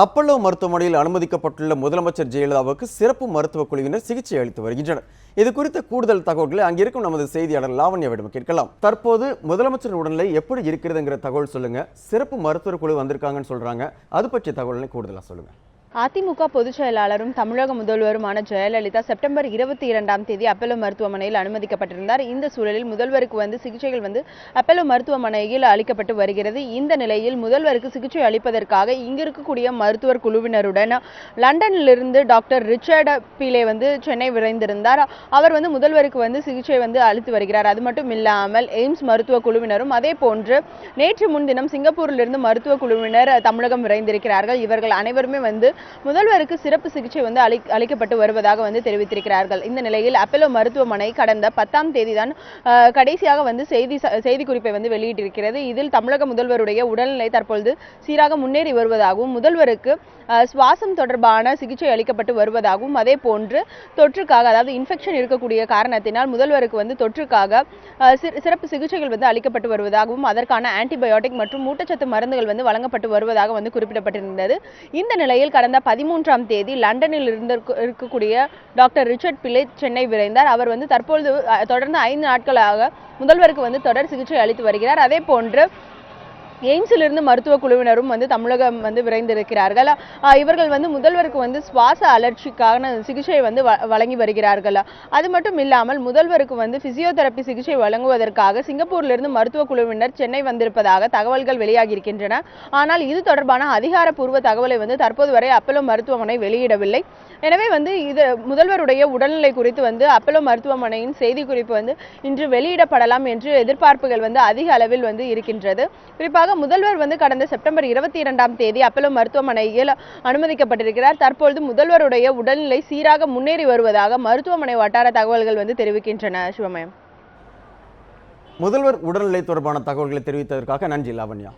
Apollo மருத்துவமனையில் அனுமதிக்கப்பட்டுள்ள முதலமைச்சர் ஜெயலலிதாவுக்கு சிறப்பு மருத்துவ குழுவினர் சிகிச்சை அளித்து வருகின்றனர். இது குறித்த கூடுதல் தகவல்களை அங்கிருக்கும் நமது செய்தியாளர் லாவண்யாவிடம் கேட்கலாம். தற்போது முதலமைச்சர் உடல்நிலை எப்படி இருக்கிறதுங்கிற தகவல் சொல்லுங்க. சிறப்பு மருத்துவ குழு வந்திருக்காங்கன்னு சொல்றாங்க, அது பற்றிய தகவல்களை கூடுதலா சொல்லுங்க. அதிமுக பொதுச் செயலாளரும் தமிழக முதல்வருமான ஜெயலலிதா செப்டம்பர் 22ஆம் தேதி அப்பல்லோ மருத்துவமனையில் அனுமதிக்கப்பட்டிருந்தார். இந்த சூழலில் முதல்வருக்கு சிகிச்சைகள் அப்பல்லோ மருத்துவமனையில் அளிக்கப்பட்டு வருகிறது. இந்த நிலையில் முதல்வருக்கு சிகிச்சை அளிப்பதற்காக இங்கு இருக்கக்கூடிய மருத்துவர் குழுவினருடன் லண்டனிலிருந்து டாக்டர் ரிச்சர்ட் பீலே சென்னை விரைந்திருந்தார். அவர் முதல்வருக்கு சிகிச்சை அளித்து வருகிறார். அது மட்டும் இல்லாமல் எய்ம்ஸ் மருத்துவ குழுவினரும் அதே போன்று நேற்று முன்தினம் சிங்கப்பூரிலிருந்து மருத்துவ குழுவினர் தமிழகம் விரைந்திருக்கிறார்கள். இவர்கள் அனைவருமே முதல்வருக்கு சிறப்பு சிகிச்சை அளிக்கப்பட்டு வருவதாக தெரிவித்திருக்கிறார்கள். இந்த நிலையில் அப்பல்லோ மருத்துவமனை கடந்த 10ஆம் தேதி தான் கடைசியாக செய்தி குறிப்பை வெளியிட்டிருக்கிறது. இதில் தமிழக முதல்வருடைய உடல்நிலை தற்பொழுது சீராக முன்னேறி வருவதாகவும் முதல்வருக்கு சுவாசம் தொடர்பான சிகிச்சை அளிக்கப்பட்டு வருவதாகவும் அதே போன்று தொற்றுக்காக அதாவது இன்ஃபெக்ஷன் இருக்கக்கூடிய காரணத்தினால் முதல்வருக்கு தொற்றுக்காக சிறப்பு சிகிச்சைகள் அளிக்கப்பட்டு வருவதாகவும் அதற்கான ஆன்டிபயோட்டிக் மற்றும் ஊட்டச்சத்து மருந்துகள் வழங்கப்பட்டு வருவதாக குறிப்பிடப்பட்டிருந்தது. இந்த நிலையில் கடந்த 13ஆம் தேதி லண்டனில் இருக்கக்கூடிய டாக்டர் ரிச்சர்ட் பிலே சென்னை விரைந்தார். அவர் தற்பொழுது தொடர்ந்து 5 நாட்களாக முதல்வருக்கு தொடர் சிகிச்சை அளித்து வருகிறார். அதே போன்று எய்ம்ஸிலிருந்து மருத்துவ குழுவினரும் தமிழகம் விரைந்திருக்கிறார்கள். இவர்கள் முதல்வருக்கு சுவாச அலர்ச்சிக்கான சிகிச்சை வழங்கி வருகிறார்கள். அது மட்டும் இல்லாமல் முதல்வருக்கு பிசியோதெரப்பி சிகிச்சை வழங்குவதற்காக சிங்கப்பூரிலிருந்து மருத்துவ குழுவினர் சென்னை வந்திருப்பதாக தகவல்கள் வெளியாகி இருக்கின்றன. ஆனால் இது தொடர்பான அதிகாரப்பூர்வ தகவலை தற்போது வரை அப்பல்லோ மருத்துவமனை வெளியிடவில்லை. எனவே இது முதல்வருடைய உடல்நிலை குறித்து அப்பல்லோ மருத்துவமனையின் செய்திக்குறிப்பு இன்று வெளியிடப்படலாம் என்று எதிர்பார்ப்புகள் அதிக அளவில் இருக்கின்றது. குறிப்பாக முதல்வர் கடந்த செப்டம்பர் 22ஆம் தேதி அப்பல்லோ மருத்துவமனையில் அனுமதிக்கப்பட்டிருக்கிறார். தற்பொழுது முதல்வருடைய உடல்நிலை சீராக முன்னேறி வருவதாக மருத்துவமனை வட்டார தகவல்கள் தெரிவிக்கின்றன. சிவமயம், முதல்வர் உடல்நிலை தொடர்பான தகவல்களை தெரிவித்ததற்காக நன்றி லாவண்யா.